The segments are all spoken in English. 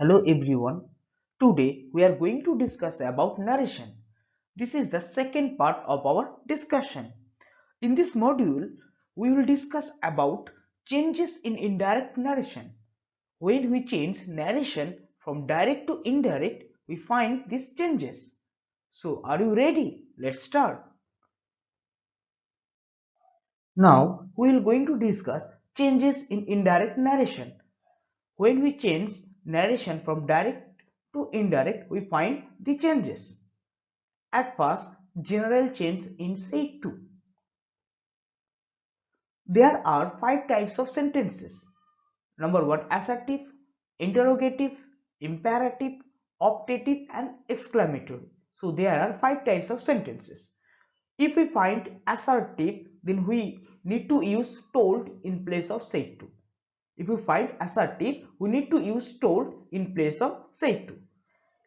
Hello everyone. Today we are going to discuss about narration. This is the second part of our discussion. In this module, we will discuss about changes in indirect narration. When we change narration from direct to indirect, we find these changes. So, are you ready? Let's start. Now, we are going to discuss changes in indirect narration. When we change narration from direct to indirect, we find the changes. At first, general change in say to. There are 5 types of sentences. Number 1, assertive, interrogative, imperative, optative and exclamatory. So there are 5 types of sentences. If we find assertive, then we need to use told in place of said to. If you find assertive, we need to use told in place of said to.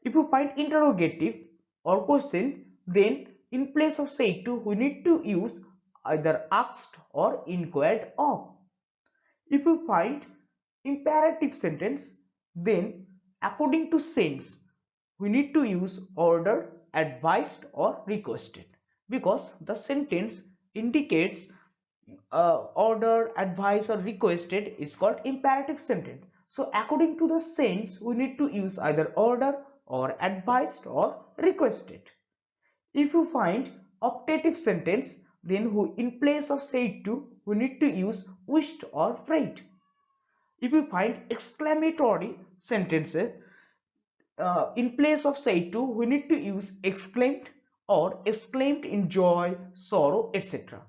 If you find interrogative or question, then in place of said to, we need to use either asked or inquired of. If you find imperative sentence, then according to sense, we need to use ordered, advised or requested, because the sentence indicates order, advice or requested is called imperative sentence. So according to the sense, we need to use either order or advised or requested. If you find optative sentence, then in place of said to, we need to use wished or prayed. If you find exclamatory sentences, in place of said to, we need to use exclaimed or exclaimed in joy, sorrow, etc.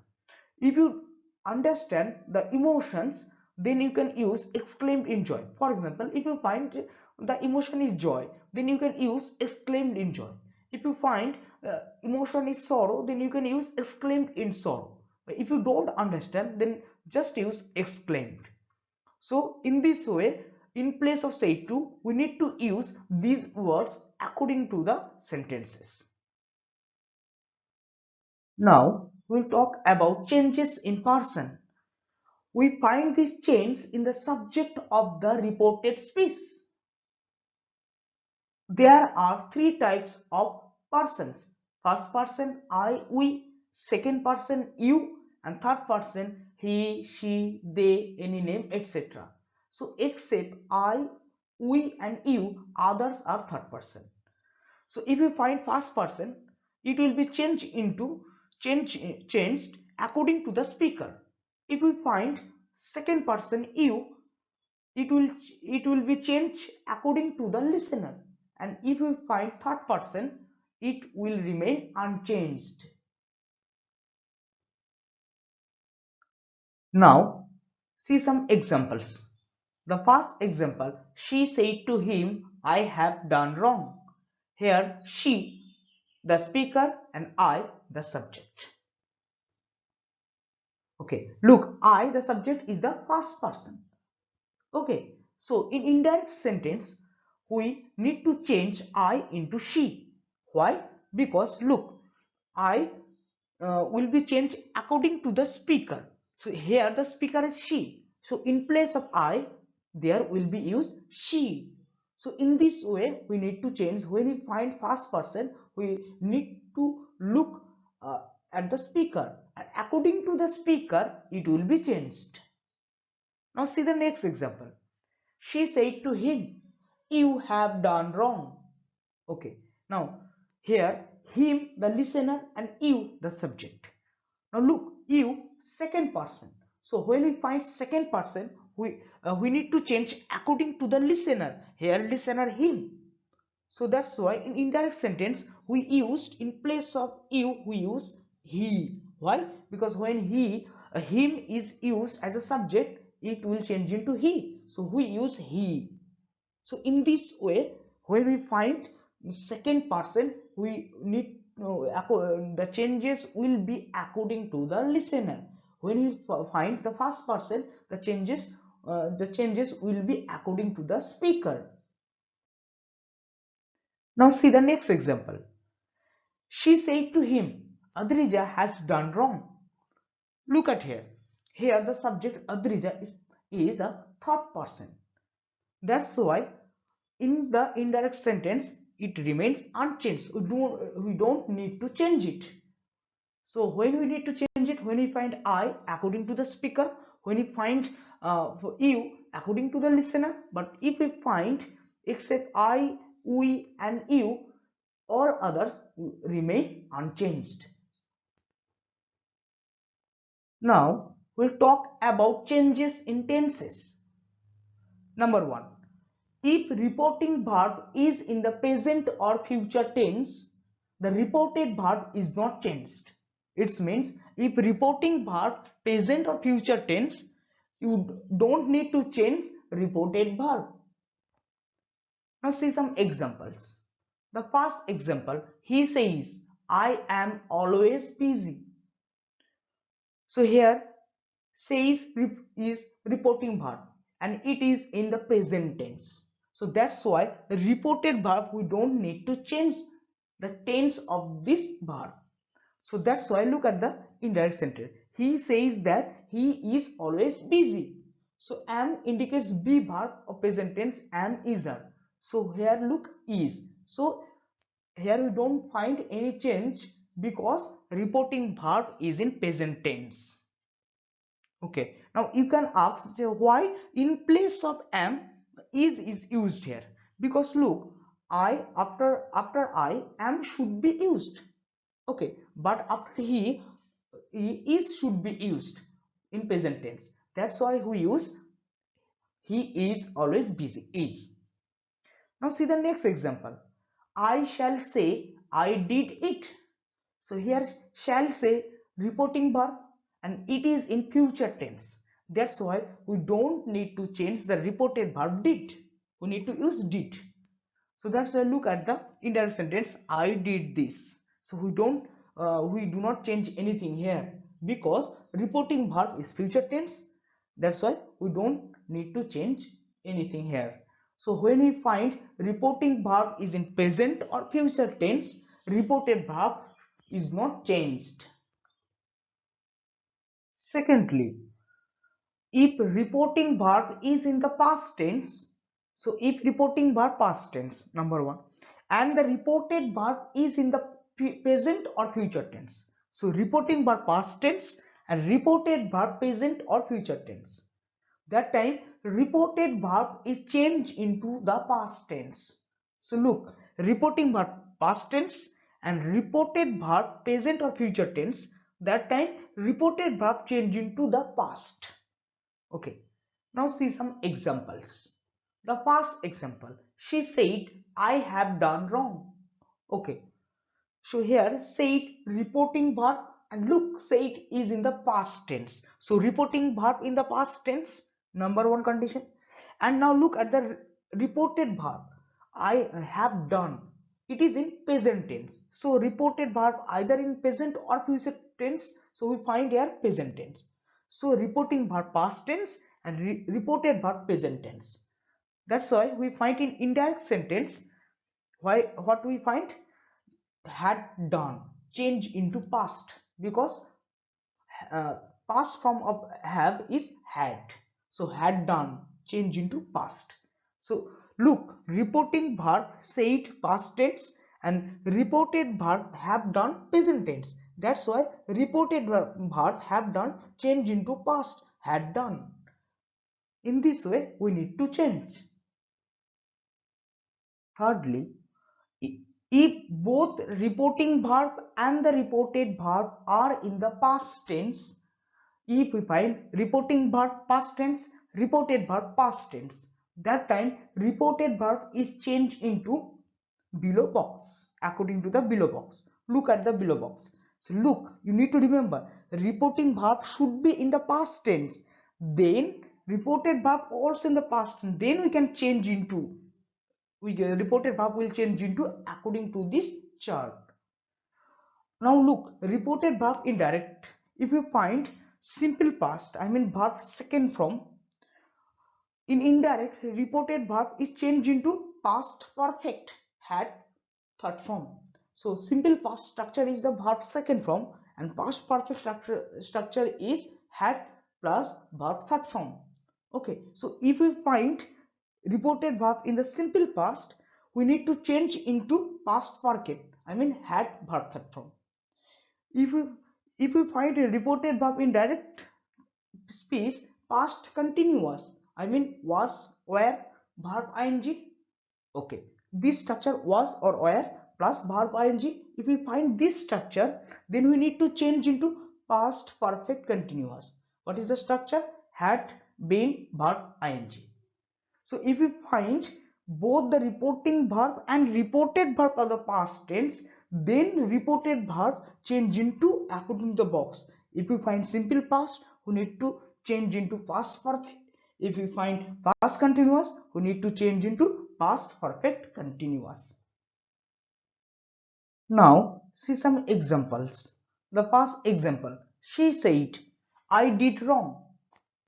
If you understand the emotions, then you can use exclaimed in joy. For example, if you find the emotion is joy, then you can use exclaimed in joy. If you find emotion is sorrow, then you can use exclaimed in sorrow. If you don't understand, then just use exclaimed. So in this way, in place of said to, we need to use these words according to the sentences. Now we'll talk about changes in person. We find these change in the subject of the reported speech. There are 3 types of persons. First person I, we, second person you, and third person he, she, they, any name, etc. So except I, we and you, others are third person. So if you find first person, it will be changed according to the speaker. If we find second person you, it will be changed according to the listener, and if we find third person, it will remain unchanged. Now see some examples. The first example, she said to him, I have done wrong. Here she the speaker and I the subject. Okay, look, I the subject is the first person. Okay, so in indirect sentence, we need to change I into she. Why? Because look, I will be changed according to the speaker. So here the speaker is she. So in place of I, there will be used she. So in this way, we need to change. When we find first person, we need to look at the speaker. And according to the speaker, it will be changed. Now see the next example. She said to him, you have done wrong. Okay, now here him the listener and you the subject. Now look, you second person. So when we find second person, we need to change according to the listener. Here listener him. So that's why in indirect sentence we used in place of you we use he. Why? Because when him is used as a subject, it will change into he. So we use he. So in this way, when we find second person, we need the changes will be according to the listener. When we find the first person, the changes will be according to the speaker. Now see the next example. She said to him, Adrija has done wrong. Look at here. Here the subject Adrija is the third person. That's why in the indirect sentence it remains unchanged. We don't need to change it. So when we need to change it, when we find I according to the speaker, when we find you according to the listener. But if we find except I, we and you, all others remain unchanged. Now we'll talk about changes in tenses. Number 1. If reporting verb is in the present or future tense, the reported verb is not changed. It means if reporting verb present or future tense, you don't need to change reported verb. Now see some examples. The first example, he says, I am always busy. So here says is reporting verb and it is in the present tense. So that's why the reported verb we don't need to change the tense of this verb. So that's why look at the indirect sentence. He says that he is always busy. So am indicates be verb of present tense, am is are. So here look is. So here we don't find any change because reporting verb is in present tense. Okay, now you can ask why in place of am is used here, because look, I after I am should be used. Okay, but after he is should be used in present tense. That's why we use he is always busy is. Now see the next example. I shall say I did it. So here shall say reporting verb and it is in future tense. That's why we don't need to change the reported verb did. We need to use did. So that's why look at the indirect sentence I did this. So we do not change anything here because reporting verb is future tense. That's why we don't need to change anything here. So when we find reporting verb is in present or future tense, reported verb is not changed. Secondly, if reporting verb is in the past tense, so if reporting verb past tense, number 1, and the reported verb is in the present or future tense, so reporting verb past tense and reported verb present or future tense, that time reported verb is changed into the past tense. So look, reporting verb past tense and reported verb present or future tense, that time reported verb change into the past. Okay, now see some examples. The first example, she said I have done wrong. Okay, so here said reporting verb and look, said is in the past tense. So reporting verb in the past tense, number 1 condition. And now look at the reported verb. I have done. It is in present tense. So reported verb either in present or future tense. So we find here present tense. So reporting verb past tense and reported verb present tense. That's why we find in indirect sentence, what we find, had done change into past because past form of have is had. So had done change into past. So look, reporting verb said past tense and reported verb have done present tense. That's why reported verb have done change into past had done. In this way we need to change. Thirdly, if both reporting verb and the reported verb are in the past tense, if we find reporting verb past tense, reported verb past tense, that time reported verb is changed into below box according to the below box. Look at the below box. So look, you need to remember reporting verb should be in the past tense, then reported verb also in the past tense, then we can change into reported verb will change into according to this chart. Now look, reported verb indirect. If you find simple past, I mean verb second form, in indirect reported verb is changed into past perfect had third form. So simple past structure is the verb second form and past perfect structure is had plus verb third form. Okay, so if we find reported verb in the simple past, we need to change into past perfect. I mean had verb third form. If we find a reported verb in direct speech, past continuous, I mean was, were, verb ing. Okay, this structure was or were plus verb ing. If we find this structure, then we need to change into past perfect continuous. What is the structure? Had, been, verb ing. So if we find both the reporting verb and reported verb are the past tense, then reported verb change into according to the box. If we find simple past, we need to change into past perfect. If we find past continuous, we need to change into past perfect continuous. Now see some examples. The first example, she said, I did wrong.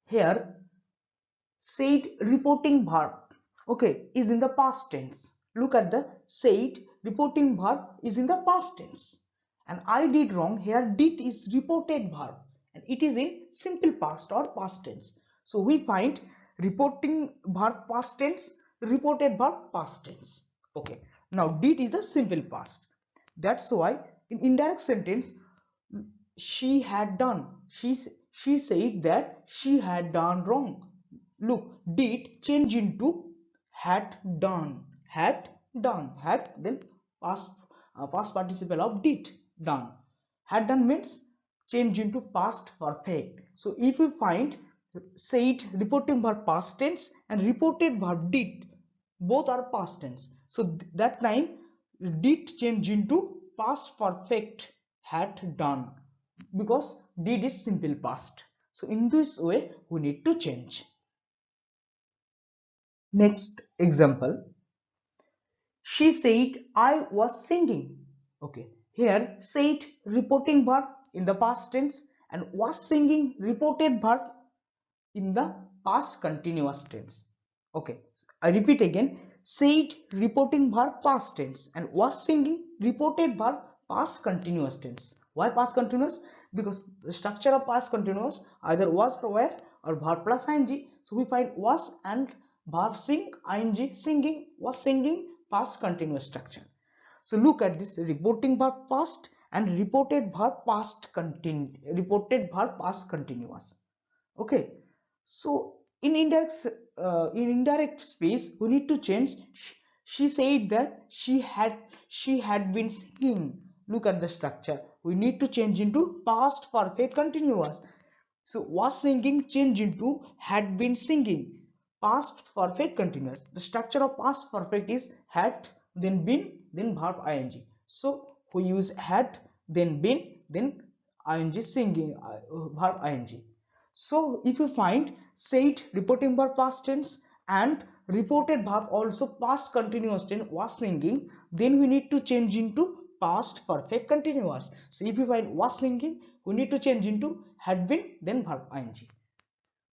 Here said reporting verb, okay, is in the past tense. Look at the said reporting verb is in the past tense, and I did wrong. Here did is reported verb and it is in simple past or past tense. So we find reporting verb past tense, reported verb past tense. Okay, now did is the simple past. That's why in indirect sentence, she had done, she said that she had done wrong. Look, did change into had done, had done, had, then past participle of did, done. Had done means change into past perfect. So if we find said reporting verb past tense and reported verb did, both are past tense, so that time did change into past perfect, had done, because did is simple past. So in this way we need to change. Next example, she said I was singing. Okay, here said reporting verb in the past tense and was singing reported verb in the past continuous tense. Okay, I repeat again, said reporting verb past tense and was singing reported verb past continuous tense. Why past continuous? Because the structure of past continuous either was or were or verb plus ing. So we find was and verb sing, ing, singing, was singing, past continuous structure. So look at this reporting verb past and reported verb past continuous. Okay, so in indirect space we need to change. She said that she had been singing. Look at the structure, we need to change into past perfect continuous. So was singing change into had been singing, past perfect continuous. The structure of past perfect is had, then been, then verb ing. So we use had, then been, then ing, singing, verb ing. So if you find said reporting verb past tense and reported verb also past continuous tense was singing, then we need to change into past perfect continuous. So if you find was singing, we need to change into had been, then verb ing.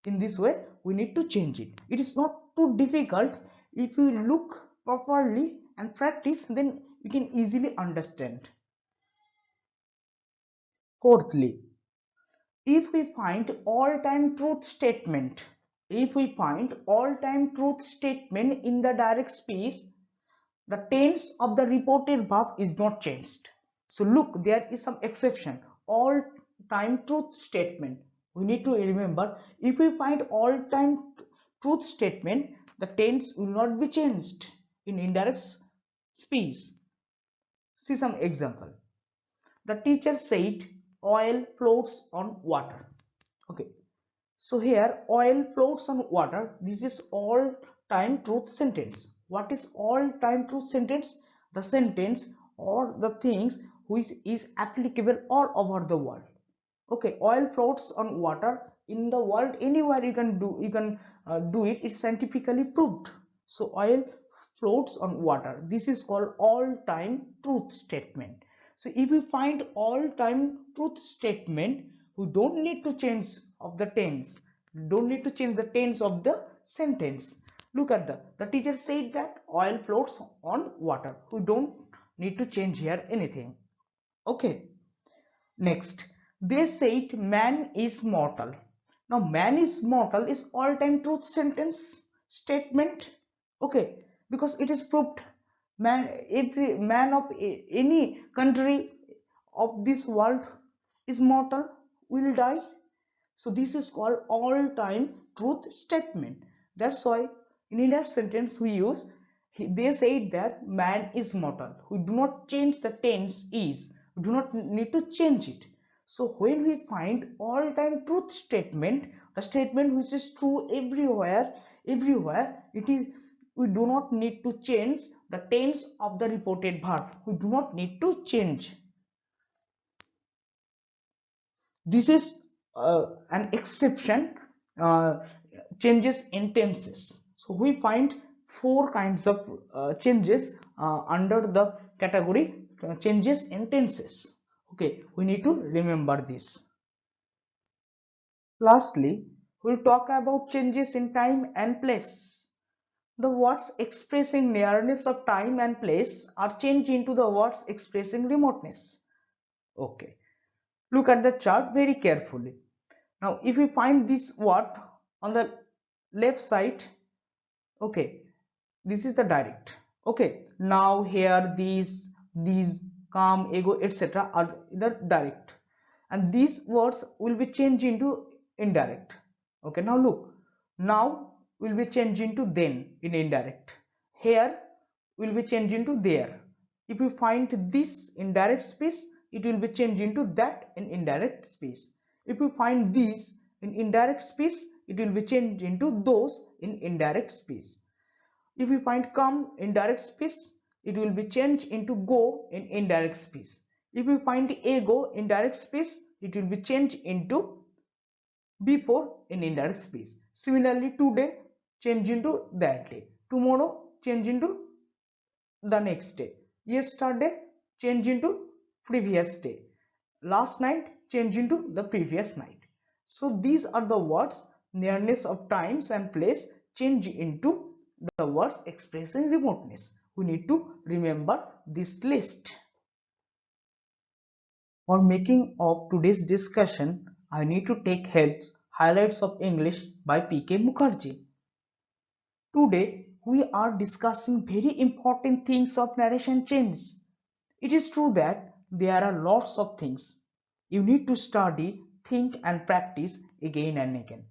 In this way we need to change it. It is not too difficult. If you look properly and practice, then you can easily understand. Fourthly, if we find all-time truth statement, if we find all-time truth statement in the direct space, the tense of the reported verb is not changed. So look, there is some exception. All-time truth statement, we need to remember, if we find all-time truth statement, the tense will not be changed in indirect speech. See some example. The teacher said oil floats on water. Okay, so here oil floats on water. This is all time truth sentence. What is all time truth sentence? The sentence or the things which is applicable all over the world. Okay, oil floats on water in the world, anywhere you can do it. It's scientifically proved. So oil floats on water. This is called all time truth statement. So if we find all time truth statement, we don't need to change of the tense, don't need to change the tense of the sentence. Look at the teacher said that oil floats on water. We don't need to change here anything. Okay, next, they said man is mortal. Now man is mortal is all time truth sentence statement. Okay, because it is proved man, every man of any country of this world is mortal, will die. So this is called all-time truth statement. That's why in that sentence we use, they said that man is mortal. We do not change the tense is. We do not need to change it. So when we find all-time truth statement, the statement which is true everywhere, it is, we do not need to change the tense of the reported verb. We do not need to change. This is an exception, uh, changes in tenses. So we find four kinds of changes under the category changes in tenses. Okay, we need to remember this. Lastly, we'll talk about changes in time and place. The words expressing nearness of time and place are changed into the words expressing remoteness. Okay, look at the chart very carefully. Now if we find this word on the left side, okay, this is the direct. Okay, now here these come, ego, etc. are the direct, and these words will be changed into indirect. Okay, now look, now will be changed into then in indirect. Here will be changed into there. If you find this in direct space, it will be changed into that in indirect space. If you find these in indirect space, it will be changed into those in indirect space. If we find come in direct space, it will be changed into go in indirect space. If we find the ego in direct space, it will be changed into before in indirect space. Similarly, today change into that day. Tomorrow change into the next day. Yesterday change into previous day. Last night change into the previous night. So these are the words nearness of times and place change into the words expressing remoteness. We need to remember this list. For making of today's discussion, I need to take helps highlights of English by P.K. Mukherjee. Today we are discussing very important things of narration change. It is true that there are lots of things you need to study, think and practice again and again.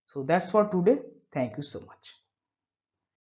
So that's for today. Thank you so much.